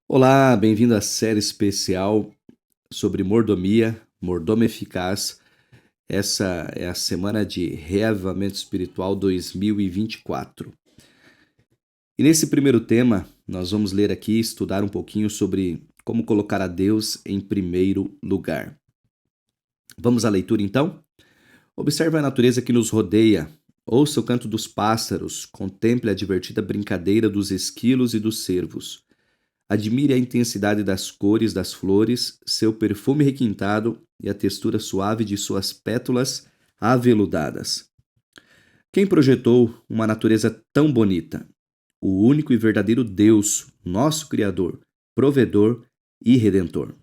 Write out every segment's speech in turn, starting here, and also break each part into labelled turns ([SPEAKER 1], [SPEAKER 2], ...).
[SPEAKER 1] Olá, bem-vindo à série especial sobre mordomia, mordomo eficaz. Essa é a semana de Reavivamento Espiritual 2024. E nesse primeiro tema, nós vamos ler aqui e estudar um pouquinho sobre como colocar a Deus em primeiro lugar. Vamos à leitura então? Observe a natureza que nos rodeia. Ouça o canto dos pássaros, contemple a divertida brincadeira dos esquilos e dos cervos. Admire a intensidade das cores das flores, seu perfume requintado e a textura suave de suas pétalas aveludadas. Quem projetou uma natureza tão bonita? O único e verdadeiro Deus, nosso Criador, provedor e redentor.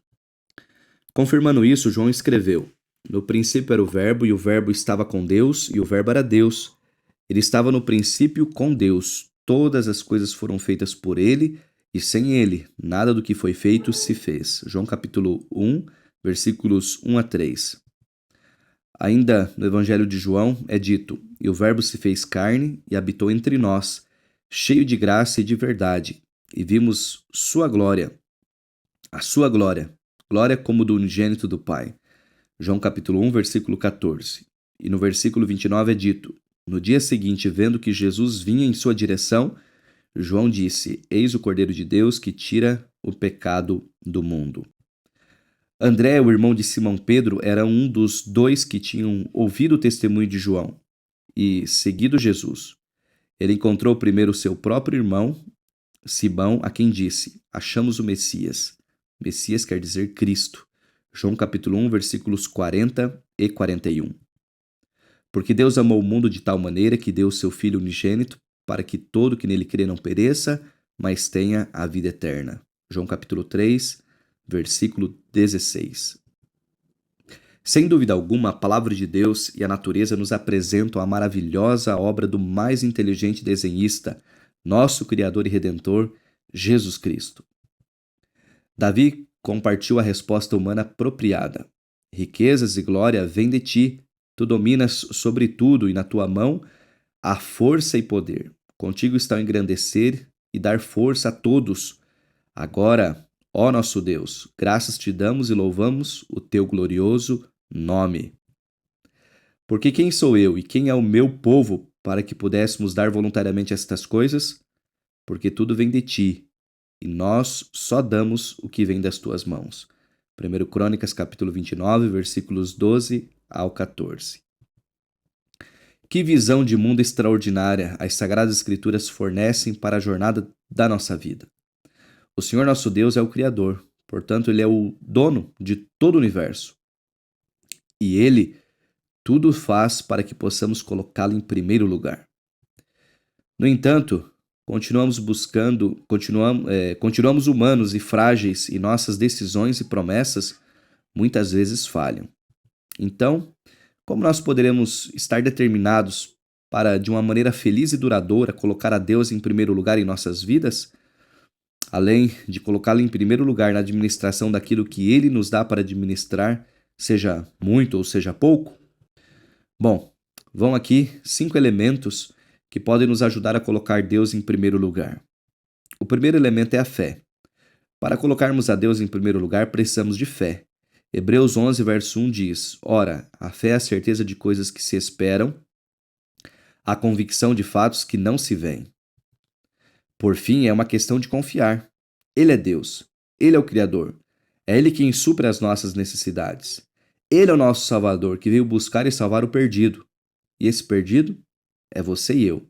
[SPEAKER 1] Confirmando isso, João escreveu: No princípio era o Verbo, e o Verbo estava com Deus, e o Verbo era Deus. Ele estava no princípio com Deus. Todas as coisas foram feitas por ele, e sem ele, nada do que foi feito se fez. João capítulo 1, versículos 1 a 3. Ainda no Evangelho de João é dito: E o Verbo se fez carne e habitou entre nós, cheio de graça e de verdade, e vimos sua glória, a sua glória, glória como do unigênito do Pai. João capítulo 1, versículo 14. E no versículo 29 é dito: No dia seguinte, vendo que Jesus vinha em sua direção, João disse: Eis o Cordeiro de Deus que tira o pecado do mundo. André, o irmão de Simão Pedro, era um dos dois que tinham ouvido o testemunho de João e seguido Jesus. Ele encontrou primeiro seu próprio irmão, Simão, a quem disse: Achamos o Messias. Messias quer dizer Cristo. João capítulo 1, versículos 40 e 41. Porque Deus amou o mundo de tal maneira que deu o seu Filho unigênito, para que todo que nele crê não pereça, mas tenha a vida eterna. João capítulo 3, versículo 16. Sem dúvida alguma, a palavra de Deus e a natureza nos apresentam a maravilhosa obra do mais inteligente desenhista, nosso Criador e Redentor, Jesus Cristo. Davi compartilhou a resposta humana apropriada. Riquezas e glória vêm de ti, tu dominas sobre tudo e na tua mão há força e poder. Contigo está o engrandecer e dar força a todos. Agora, ó nosso Deus, graças te damos e louvamos o teu glorioso nome. Porque quem sou eu e quem é o meu povo para que pudéssemos dar voluntariamente estas coisas? Porque tudo vem de ti, e nós só damos o que vem das tuas mãos. 1 Crônicas, capítulo 29, versículos 12 ao 14. Que visão de mundo extraordinária as Sagradas Escrituras fornecem para a jornada da nossa vida. O Senhor nosso Deus é o Criador, portanto, Ele é o dono de todo o universo. E Ele tudo faz para que possamos colocá-lo em primeiro lugar. No entanto, continuamos humanos e frágeis e nossas decisões e promessas muitas vezes falham. Então, como nós poderemos estar determinados para, de uma maneira feliz e duradoura, colocar a Deus em primeiro lugar em nossas vidas, além de colocá-lo em primeiro lugar na administração daquilo que Ele nos dá para administrar, seja muito ou seja pouco? Bom, vão aqui 5 elementos que podem nos ajudar a colocar Deus em primeiro lugar. O primeiro elemento é a fé. Para colocarmos a Deus em primeiro lugar, precisamos de fé. Hebreus 11, verso 1 diz: Ora, a fé é a certeza de coisas que se esperam, a convicção de fatos que não se veem. Por fim, é uma questão de confiar. Ele é Deus. Ele é o Criador. É Ele quem supre as nossas necessidades. Ele é o nosso Salvador, que veio buscar e salvar o perdido. E esse perdido é você e eu.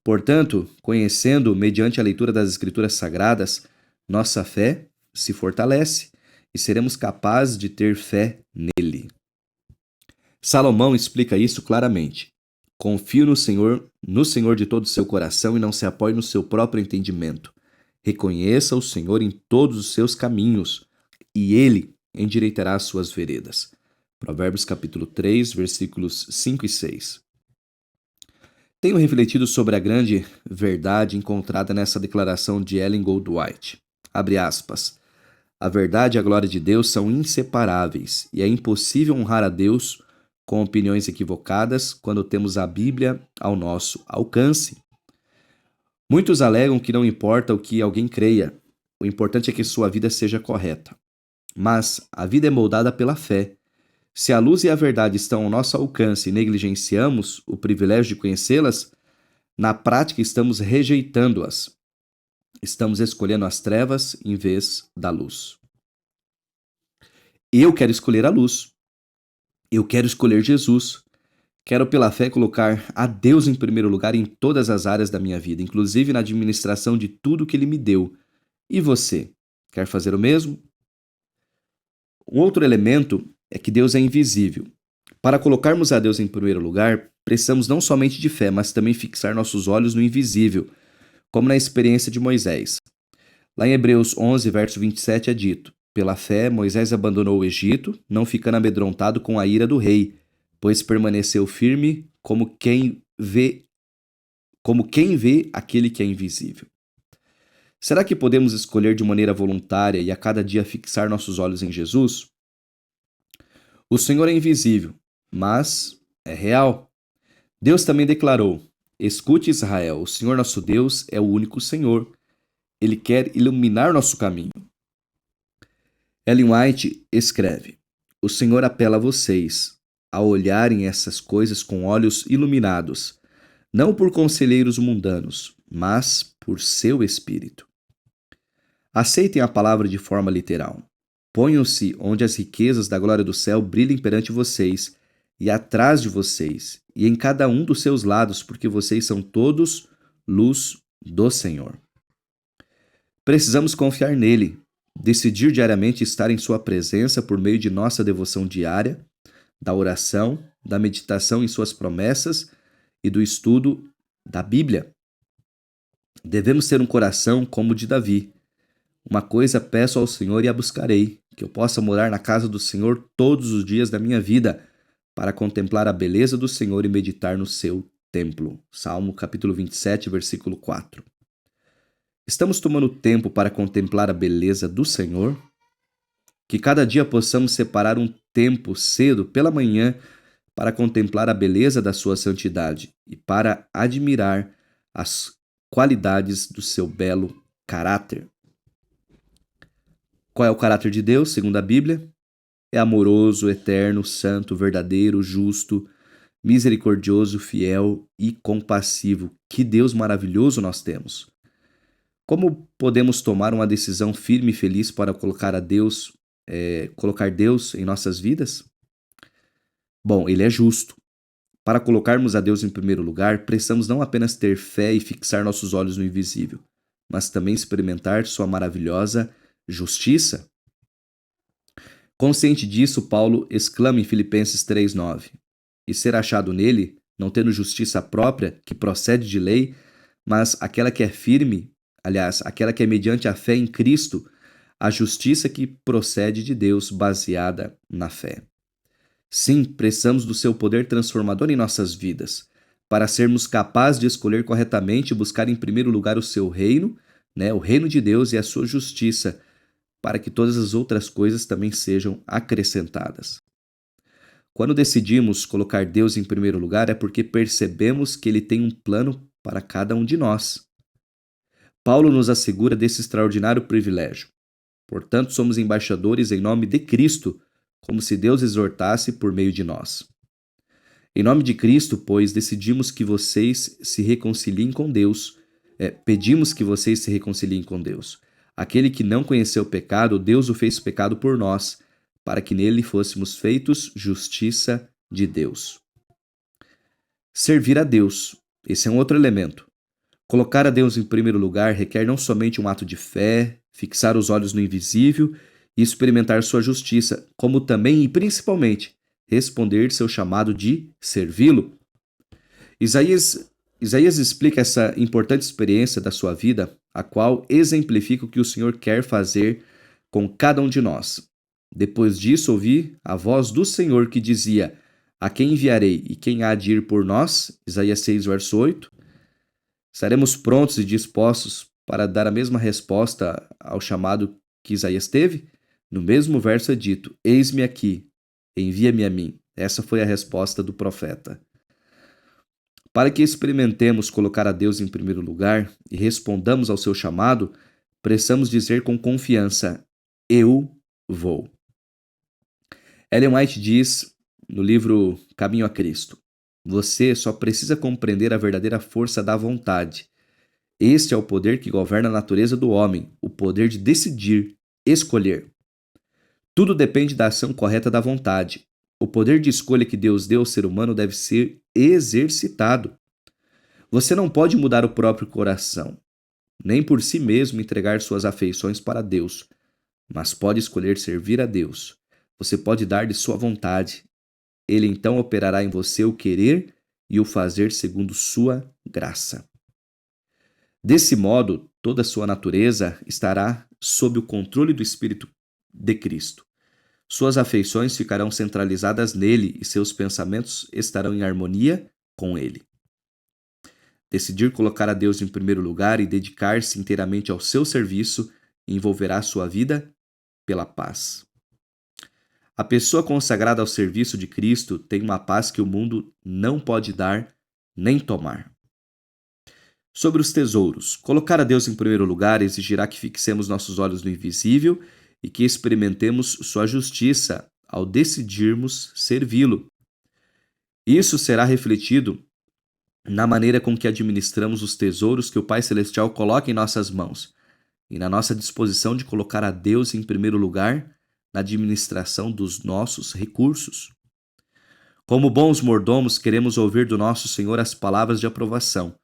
[SPEAKER 1] Portanto, conhecendo, mediante a leitura das Escrituras Sagradas, nossa fé se fortalece e seremos capazes de ter fé nele. Salomão explica isso claramente. Confie no Senhor de todo o seu coração e não se apoie no seu próprio entendimento. Reconheça o Senhor em todos os seus caminhos e ele endireitará as suas veredas. Provérbios capítulo 3, versículos 5 e 6. Tenho refletido sobre a grande verdade encontrada nessa declaração de Ellen Goldwhite. Abre aspas. A verdade e a glória de Deus são inseparáveis e é impossível honrar a Deus com opiniões equivocadas quando temos a Bíblia ao nosso alcance. Muitos alegam que não importa o que alguém creia, O importante é que sua vida seja correta. Mas a vida é moldada pela fé. Se a luz e a verdade estão ao nosso alcance e negligenciamos o privilégio de conhecê-las, na prática estamos rejeitando-as. Estamos escolhendo as trevas em vez da luz. Eu quero escolher a luz. Eu quero escolher Jesus. Quero, pela fé, colocar a Deus em primeiro lugar em todas as áreas da minha vida, inclusive na administração de tudo que Ele me deu. E você? Quer fazer o mesmo? Um outro elemento é que Deus é invisível. Para colocarmos a Deus em primeiro lugar, precisamos não somente de fé, mas também fixar nossos olhos no invisível, como na experiência de Moisés. Lá em Hebreus 11, verso 27 é dito: pela fé, Moisés abandonou o Egito, não ficando amedrontado com a ira do rei, pois permaneceu firme como quem vê aquele que é invisível. Será que podemos escolher de maneira voluntária e a cada dia fixar nossos olhos em Jesus? O Senhor é invisível, mas é real. Deus também declarou: escute, Israel, o Senhor nosso Deus é o único Senhor. Ele quer iluminar nosso caminho. Ellen White escreve: o Senhor apela a vocês a olharem essas coisas com olhos iluminados, não por conselheiros mundanos, mas por seu Espírito. Aceitem a palavra de forma literal. Ponham-se onde as riquezas da glória do céu brilhem perante vocês, e atrás de vocês, e em cada um dos seus lados, porque vocês são todos luz do Senhor. Precisamos confiar nele, decidir diariamente estar em sua presença por meio de nossa devoção diária, da oração, da meditação em suas promessas e do estudo da Bíblia. Devemos ter um coração como o de Davi. Uma coisa peço ao Senhor e a buscarei, que eu possa morar na casa do Senhor todos os dias da minha vida, para contemplar a beleza do Senhor e meditar no seu templo. Salmo capítulo 27, versículo 4. Estamos tomando tempo para contemplar a beleza do Senhor? Que cada dia possamos separar um tempo cedo pela manhã para contemplar a beleza da sua santidade e para admirar as qualidades do seu belo caráter. Qual é o caráter de Deus, segundo a Bíblia? É amoroso, eterno, santo, verdadeiro, justo, misericordioso, fiel e compassivo. Que Deus maravilhoso nós temos! Como podemos tomar uma decisão firme e feliz para colocar Deus em nossas vidas? Bom, Ele é justo. Para colocarmos a Deus em primeiro lugar, precisamos não apenas ter fé e fixar nossos olhos no invisível, mas também experimentar sua maravilhosa justiça. Consciente disso, Paulo exclama em Filipenses 3,9: e ser achado nele, não tendo justiça própria, que procede de lei, mas aquela que é firme, aquela que é mediante a fé em Cristo, a justiça que procede de Deus, baseada na fé. Sim, precisamos do seu poder transformador em nossas vidas, para sermos capazes de escolher corretamente e buscar em primeiro lugar o seu reino, o reino de Deus e a sua justiça, para que todas as outras coisas também sejam acrescentadas. Quando decidimos colocar Deus em primeiro lugar, é porque percebemos que Ele tem um plano para cada um de nós. Paulo nos assegura desse extraordinário privilégio. Portanto, somos embaixadores em nome de Cristo, como se Deus exortasse por meio de nós. Em nome de Cristo, pois, decidimos que vocês se reconciliem com Deus. Pedimos que vocês se reconciliem com Deus. Aquele que não conheceu o pecado, Deus o fez pecado por nós, para que nele fôssemos feitos justiça de Deus. Servir a Deus. Esse é um outro elemento. Colocar a Deus em primeiro lugar requer não somente um ato de fé, fixar os olhos no invisível e experimentar sua justiça, como também e principalmente responder seu chamado de servi-lo. Isaías explica essa importante experiência da sua vida, a qual exemplifica o que o Senhor quer fazer com cada um de nós. Depois disso, ouvi a voz do Senhor que dizia: a quem enviarei e quem há de ir por nós? Isaías 6, verso 8. Estaremos prontos e dispostos para dar a mesma resposta ao chamado que Isaías teve? No mesmo verso é dito: eis-me aqui, envia-me a mim. Essa foi a resposta do profeta. Para que experimentemos colocar a Deus em primeiro lugar e respondamos ao seu chamado, precisamos dizer com confiança: eu vou. Ellen White diz no livro Caminho a Cristo: você só precisa compreender a verdadeira força da vontade. Este é o poder que governa a natureza do homem, o poder de decidir, escolher. Tudo depende da ação correta da vontade. O poder de escolha que Deus deu ao ser humano deve ser exercitado. Você não pode mudar o próprio coração, nem por si mesmo entregar suas afeições para Deus, mas pode escolher servir a Deus. Você pode dar de sua vontade. Ele então operará em você o querer e o fazer segundo sua graça. Desse modo, toda a sua natureza estará sob o controle do Espírito de Cristo. Suas afeições ficarão centralizadas nele e seus pensamentos estarão em harmonia com ele. Decidir colocar a Deus em primeiro lugar e dedicar-se inteiramente ao seu serviço envolverá sua vida pela paz. A pessoa consagrada ao serviço de Cristo tem uma paz que o mundo não pode dar nem tomar. Sobre os tesouros, colocar a Deus em primeiro lugar exigirá que fixemos nossos olhos no invisível e que experimentemos sua justiça ao decidirmos servi-lo. Isso será refletido na maneira com que administramos os tesouros que o Pai Celestial coloca em nossas mãos e na nossa disposição de colocar a Deus em primeiro lugar na administração dos nossos recursos. Como bons mordomos, queremos ouvir do nosso Senhor as palavras de aprovação.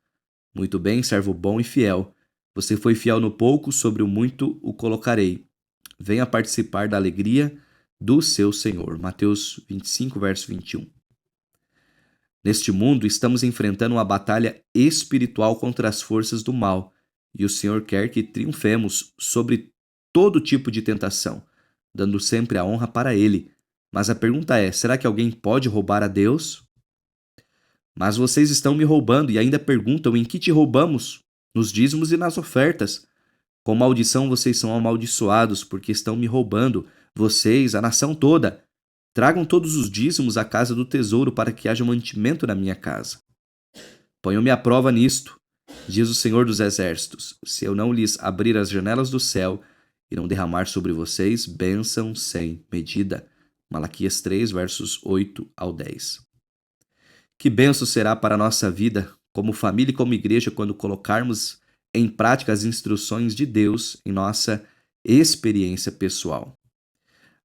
[SPEAKER 1] Muito bem, servo bom e fiel. Você foi fiel no pouco, sobre o muito o colocarei. Venha participar da alegria do seu Senhor. Mateus 25, verso 21. Neste mundo, estamos enfrentando uma batalha espiritual contra as forças do mal, e o Senhor quer que triunfemos sobre todo tipo de tentação, dando sempre a honra para Ele. Mas a pergunta é, será que alguém pode roubar a Deus? Mas vocês estão me roubando e ainda perguntam em que te roubamos? Nos dízimos e nas ofertas. Com maldição vocês são amaldiçoados, porque estão me roubando, vocês, a nação toda. Tragam todos os dízimos à casa do tesouro para que haja mantimento na minha casa. Ponham-me à prova nisto, diz o Senhor dos Exércitos, se eu não lhes abrir as janelas do céu e não derramar sobre vocês bênção sem medida. Malaquias 3, versos 8 ao 10. Que bênção será para a nossa vida, como família e como igreja, quando colocarmos em prática as instruções de Deus em nossa experiência pessoal.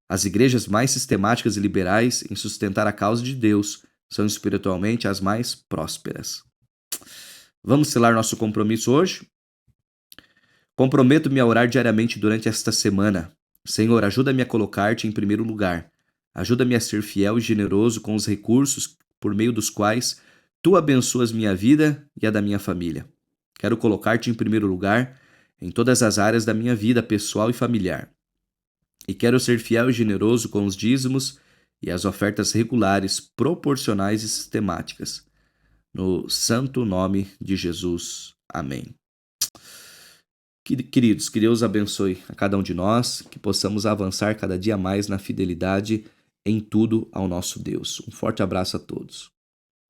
[SPEAKER 1] As igrejas mais sistemáticas e liberais em sustentar a causa de Deus são espiritualmente as mais prósperas. Vamos selar nosso compromisso hoje? Comprometo-me a orar diariamente durante esta semana. Senhor, ajuda-me a colocar-te em primeiro lugar. Ajuda-me a ser fiel e generoso com os recursos por meio dos quais tu abençoas minha vida e a da minha família. Quero colocar-te em primeiro lugar em todas as áreas da minha vida pessoal e familiar. E quero ser fiel e generoso com os dízimos e as ofertas regulares, proporcionais e sistemáticas. No santo nome de Jesus. Amém. Queridos, que Deus abençoe a cada um de nós, que possamos avançar cada dia mais na fidelidade em tudo ao nosso Deus. Um forte abraço a todos.